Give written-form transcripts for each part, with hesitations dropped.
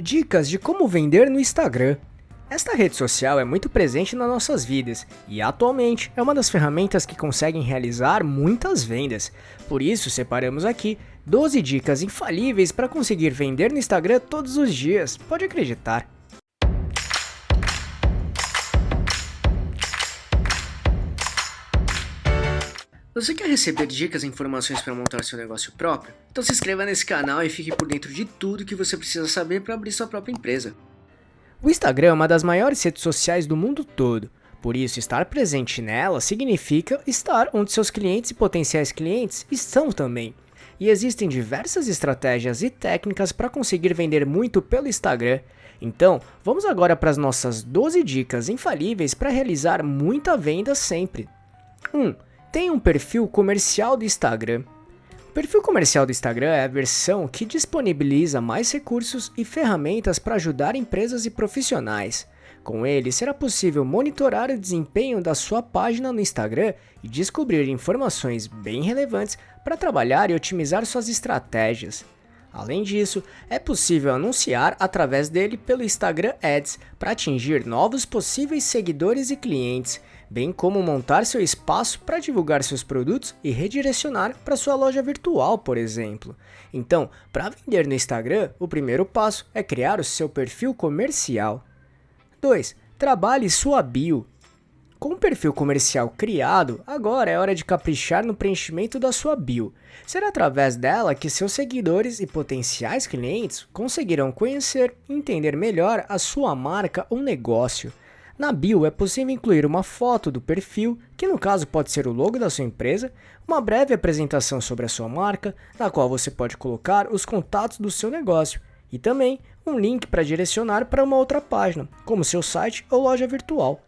Dicas de como vender no Instagram. Esta rede social é muito presente nas nossas vidas e atualmente é uma das ferramentas que conseguem realizar muitas vendas. Por isso, separamos aqui 12 dicas infalíveis para conseguir vender no Instagram todos os dias. Pode acreditar. Você quer receber dicas e informações para montar seu negócio próprio? Então se inscreva nesse canal e fique por dentro de tudo que você precisa saber para abrir sua própria empresa. O Instagram é uma das maiores redes sociais do mundo todo, por isso estar presente nela significa estar onde seus clientes e potenciais clientes estão também. E existem diversas estratégias e técnicas para conseguir vender muito pelo Instagram. Então, vamos agora para as nossas 12 dicas infalíveis para realizar muita venda sempre. 1. Tenha um perfil comercial do Instagram. O perfil comercial do Instagram é a versão que disponibiliza mais recursos e ferramentas para ajudar empresas e profissionais. Com ele, será possível monitorar o desempenho da sua página no Instagram e descobrir informações bem relevantes para trabalhar e otimizar suas estratégias. Além disso, é possível anunciar através dele pelo Instagram Ads para atingir novos possíveis seguidores e clientes, bem como montar seu espaço para divulgar seus produtos e redirecionar para sua loja virtual, por exemplo. Então, para vender no Instagram, o primeiro passo é criar o seu perfil comercial. 2. Trabalhe sua bio. Com o perfil comercial criado, agora é hora de caprichar no preenchimento da sua bio. Será através dela que seus seguidores e potenciais clientes conseguirão conhecer e entender melhor a sua marca ou negócio. Na bio é possível incluir uma foto do perfil, que no caso pode ser o logo da sua empresa, uma breve apresentação sobre a sua marca, na qual você pode colocar os contatos do seu negócio, e também um link para direcionar para uma outra página, como seu site ou loja virtual.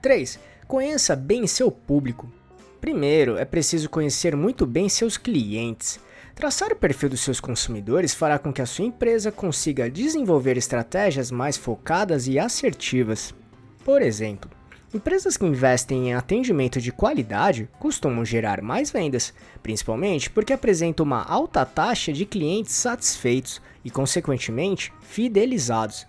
3. Conheça bem seu público. Primeiro, é preciso conhecer muito bem seus clientes. Traçar o perfil dos seus consumidores fará com que a sua empresa consiga desenvolver estratégias mais focadas e assertivas. Por exemplo, empresas que investem em atendimento de qualidade costumam gerar mais vendas, principalmente porque apresentam uma alta taxa de clientes satisfeitos e, consequentemente, fidelizados.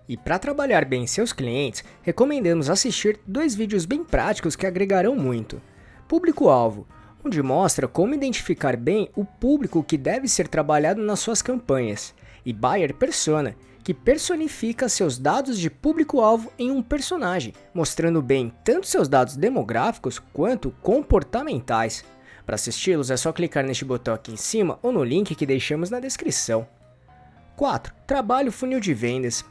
E para trabalhar bem seus clientes, recomendamos assistir 2 vídeos bem práticos que agregarão muito. Público-alvo, onde mostra como identificar bem o público que deve ser trabalhado nas suas campanhas, e Buyer Persona, que personifica seus dados de público-alvo em um personagem, mostrando bem tanto seus dados demográficos quanto comportamentais. Para assisti-los é só clicar neste botão aqui em cima ou no link que deixamos na descrição. 4. Trabalhe o funil de vendas.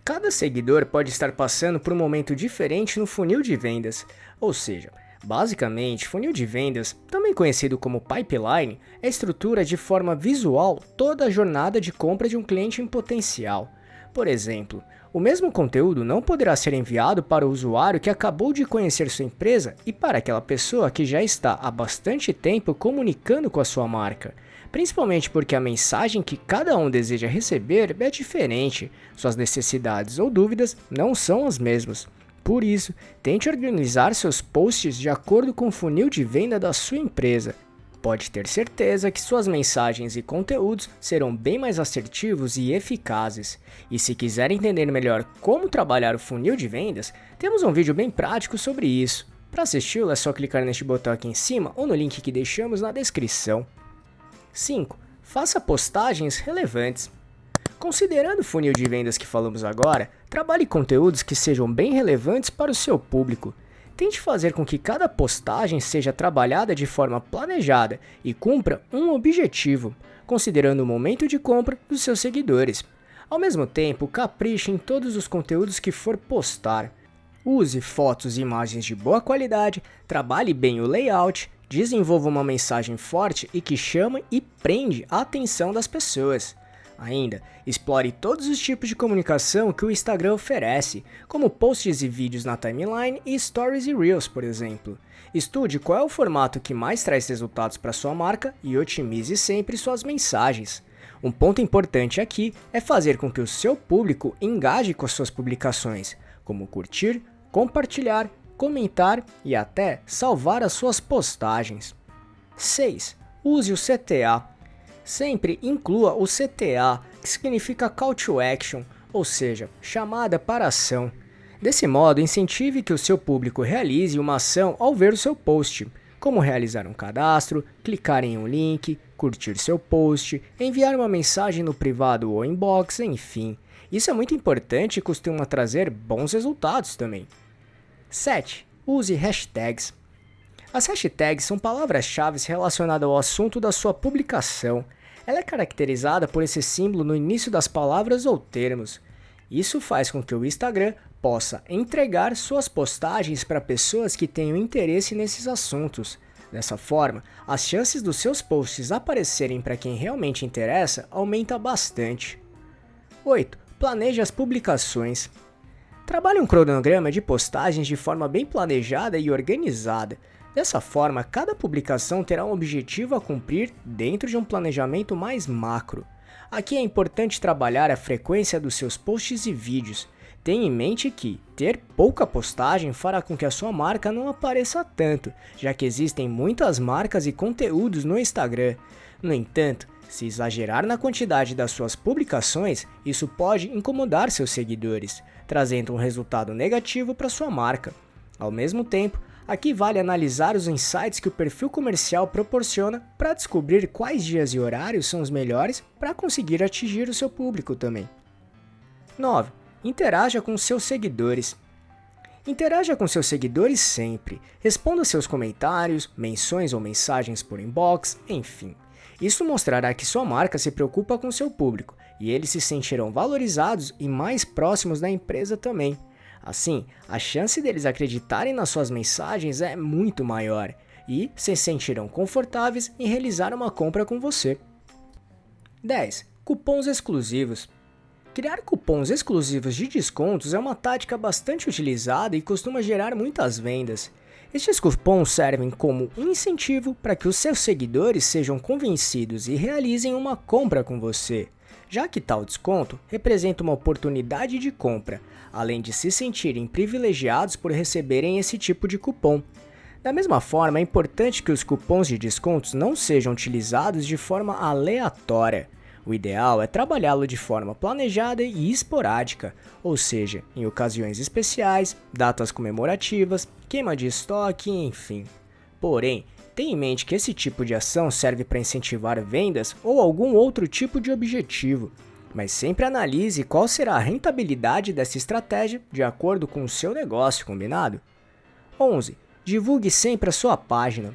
Cada seguidor pode estar passando por um momento diferente no funil de vendas, ou seja, basicamente, funil de vendas, também conhecido como pipeline, é a estrutura de forma visual toda a jornada de compra de um cliente em potencial. Por exemplo, o mesmo conteúdo não poderá ser enviado para o usuário que acabou de conhecer sua empresa e para aquela pessoa que já está há bastante tempo comunicando com a sua marca. Principalmente porque a mensagem que cada um deseja receber é diferente, suas necessidades ou dúvidas não são as mesmas. Por isso, tente organizar seus posts de acordo com o funil de venda da sua empresa. Pode ter certeza que suas mensagens e conteúdos serão bem mais assertivos e eficazes. E se quiser entender melhor como trabalhar o funil de vendas, temos um vídeo bem prático sobre isso. Para assisti-lo é só clicar neste botão aqui em cima ou no link que deixamos na descrição. 5. Faça postagens relevantes. Considerando o funil de vendas que falamos agora, trabalhe conteúdos que sejam bem relevantes para o seu público. Tente fazer com que cada postagem seja trabalhada de forma planejada e cumpra um objetivo, considerando o momento de compra dos seus seguidores. Ao mesmo tempo, capriche em todos os conteúdos que for postar. Use fotos e imagens de boa qualidade, trabalhe bem o layout, desenvolva uma mensagem forte e que chame e prende a atenção das pessoas. Ainda, explore todos os tipos de comunicação que o Instagram oferece, como posts e vídeos na timeline e stories e reels, por exemplo. Estude qual é o formato que mais traz resultados para sua marca e otimize sempre suas mensagens. Um ponto importante aqui é fazer com que o seu público engaje com as suas publicações, como curtir, compartilhar, comentar e até salvar as suas postagens. 6. Use o CTA. Sempre inclua o CTA, que significa Call to Action, ou seja, chamada para ação. Desse modo, incentive que o seu público realize uma ação ao ver o seu post, como realizar um cadastro, clicar em um link, curtir seu post, enviar uma mensagem no privado ou inbox, enfim. Isso é muito importante e costuma trazer bons resultados também. 7. Use hashtags. As hashtags são palavras-chave relacionadas ao assunto da sua publicação. Ela é caracterizada por esse símbolo no início das palavras ou termos. Isso faz com que o Instagram possa entregar suas postagens para pessoas que tenham interesse nesses assuntos. Dessa forma, as chances dos seus posts aparecerem para quem realmente interessa aumenta bastante. 8. Planeje as publicações. Trabalhe um cronograma de postagens de forma bem planejada e organizada. Dessa forma, cada publicação terá um objetivo a cumprir dentro de um planejamento mais macro. Aqui é importante trabalhar a frequência dos seus posts e vídeos. Tenha em mente que ter pouca postagem fará com que a sua marca não apareça tanto, já que existem muitas marcas e conteúdos no Instagram. No entanto, se exagerar na quantidade das suas publicações, isso pode incomodar seus seguidores, trazendo um resultado negativo para sua marca. Ao mesmo tempo, aqui vale analisar os insights que o perfil comercial proporciona para descobrir quais dias e horários são os melhores para conseguir atingir o seu público também. 9. Interaja com seus seguidores. Interaja com seus seguidores sempre. Responda seus comentários, menções ou mensagens por inbox, enfim. Isso mostrará que sua marca se preocupa com seu público e eles se sentirão valorizados e mais próximos da empresa também. Assim, a chance deles acreditarem nas suas mensagens é muito maior e se sentirão confortáveis em realizar uma compra com você. 10. Cupons exclusivos. Criar cupons exclusivos de descontos é uma tática bastante utilizada e costuma gerar muitas vendas. Estes cupons servem como um incentivo para que os seus seguidores sejam convencidos e realizem uma compra com você, já que tal desconto representa uma oportunidade de compra, além de se sentirem privilegiados por receberem esse tipo de cupom. Da mesma forma, é importante que os cupons de descontos não sejam utilizados de forma aleatória. O ideal é trabalhá-lo de forma planejada e esporádica, ou seja, em ocasiões especiais, datas comemorativas, queima de estoque, enfim. Porém, tenha em mente que esse tipo de ação serve para incentivar vendas ou algum outro tipo de objetivo, mas sempre analise qual será a rentabilidade dessa estratégia de acordo com o seu negócio, combinado? 11. Divulgue sempre a sua página.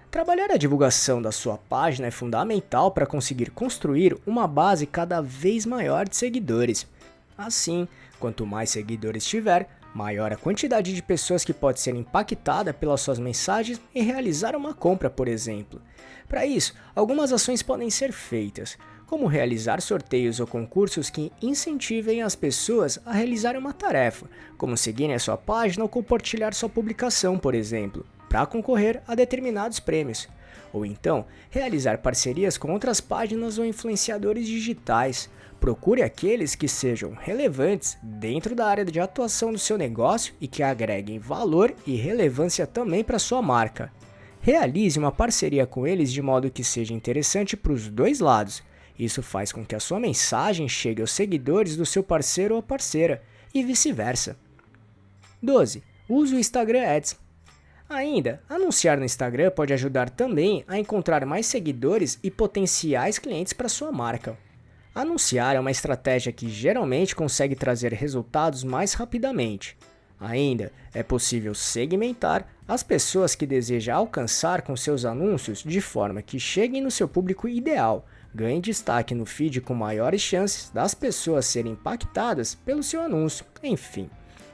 Trabalhar a divulgação da sua página é fundamental para conseguir construir uma base cada vez maior de seguidores. Assim, quanto mais seguidores tiver, maior a quantidade de pessoas que pode ser impactada pelas suas mensagens e realizar uma compra, por exemplo. Para isso, algumas ações podem ser feitas, como realizar sorteios ou concursos que incentivem as pessoas a realizar uma tarefa, como seguirem a sua página ou compartilhar sua publicação, por exemplo, para concorrer a determinados prêmios. Ou então, realizar parcerias com outras páginas ou influenciadores digitais. Procure aqueles que sejam relevantes dentro da área de atuação do seu negócio e que agreguem valor e relevância também para sua marca. Realize uma parceria com eles de modo que seja interessante para os dois lados. Isso faz com que a sua mensagem chegue aos seguidores do seu parceiro ou parceira, e vice-versa. 12. Use o Instagram Ads. Ainda, anunciar no Instagram pode ajudar também a encontrar mais seguidores e potenciais clientes para sua marca. Anunciar é uma estratégia que geralmente consegue trazer resultados mais rapidamente. Ainda, é possível segmentar as pessoas que deseja alcançar com seus anúncios de forma que cheguem no seu público ideal, ganhe destaque no feed com maiores chances das pessoas serem impactadas pelo seu anúncio, enfim.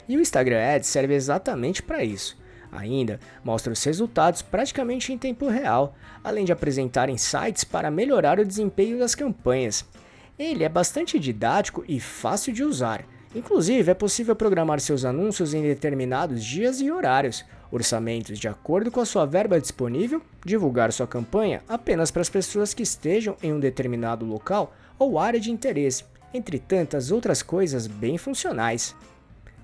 E o Instagram Ads serve exatamente para isso. Ainda, mostra os resultados praticamente em tempo real, além de apresentar insights para melhorar o desempenho das campanhas. Ele é bastante didático e fácil de usar. Inclusive, é possível programar seus anúncios em determinados dias e horários, orçamentos de acordo com a sua verba disponível, divulgar sua campanha apenas para as pessoas que estejam em um determinado local ou área de interesse, entre tantas outras coisas bem funcionais.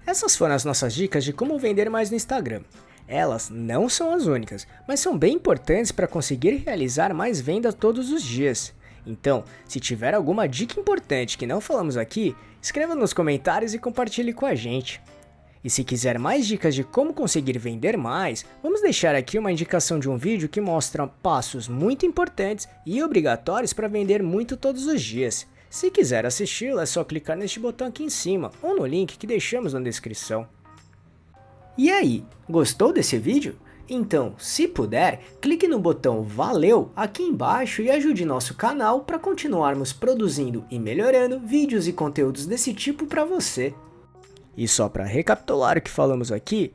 Essas foram as nossas dicas de como vender mais no Instagram. Elas não são as únicas, mas são bem importantes para conseguir realizar mais vendas todos os dias. Então, se tiver alguma dica importante que não falamos aqui, escreva nos comentários e compartilhe com a gente. E se quiser mais dicas de como conseguir vender mais, vamos deixar aqui uma indicação de um vídeo que mostra passos muito importantes e obrigatórios para vender muito todos os dias. Se quiser assisti-lo, é só clicar neste botão aqui em cima ou no link que deixamos na descrição. E aí, gostou desse vídeo? Então, se puder, clique no botão Valeu aqui embaixo e ajude nosso canal para continuarmos produzindo e melhorando vídeos e conteúdos desse tipo para você. E só para recapitular o que falamos aqui,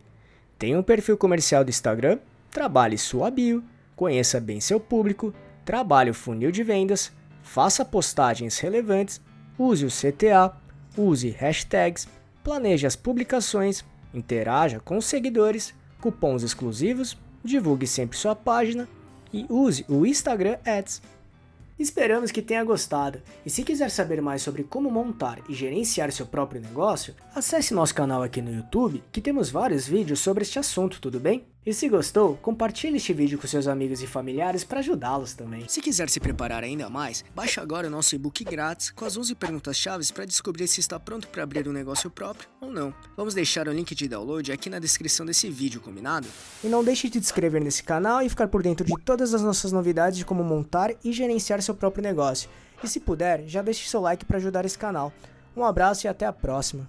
tenha um perfil comercial do Instagram, trabalhe sua bio, conheça bem seu público, trabalhe o funil de vendas, faça postagens relevantes, use o CTA, use hashtags, planeje as publicações, interaja com os seguidores, cupons exclusivos, divulgue sempre sua página e use o Instagram Ads. Esperamos que tenha gostado, e se quiser saber mais sobre como montar e gerenciar seu próprio negócio, acesse nosso canal aqui no YouTube, que temos vários vídeos sobre este assunto, tudo bem? E se gostou, compartilhe este vídeo com seus amigos e familiares para ajudá-los também. Se quiser se preparar ainda mais, baixe agora o nosso e-book grátis com as 11 perguntas-chave para descobrir se está pronto para abrir um negócio próprio ou não. Vamos deixar o link de download aqui na descrição desse vídeo, combinado? E não deixe de se inscrever nesse canal e ficar por dentro de todas as nossas novidades de como montar e gerenciar seu próprio negócio. E se puder, já deixe seu like para ajudar esse canal. Um abraço e até a próxima.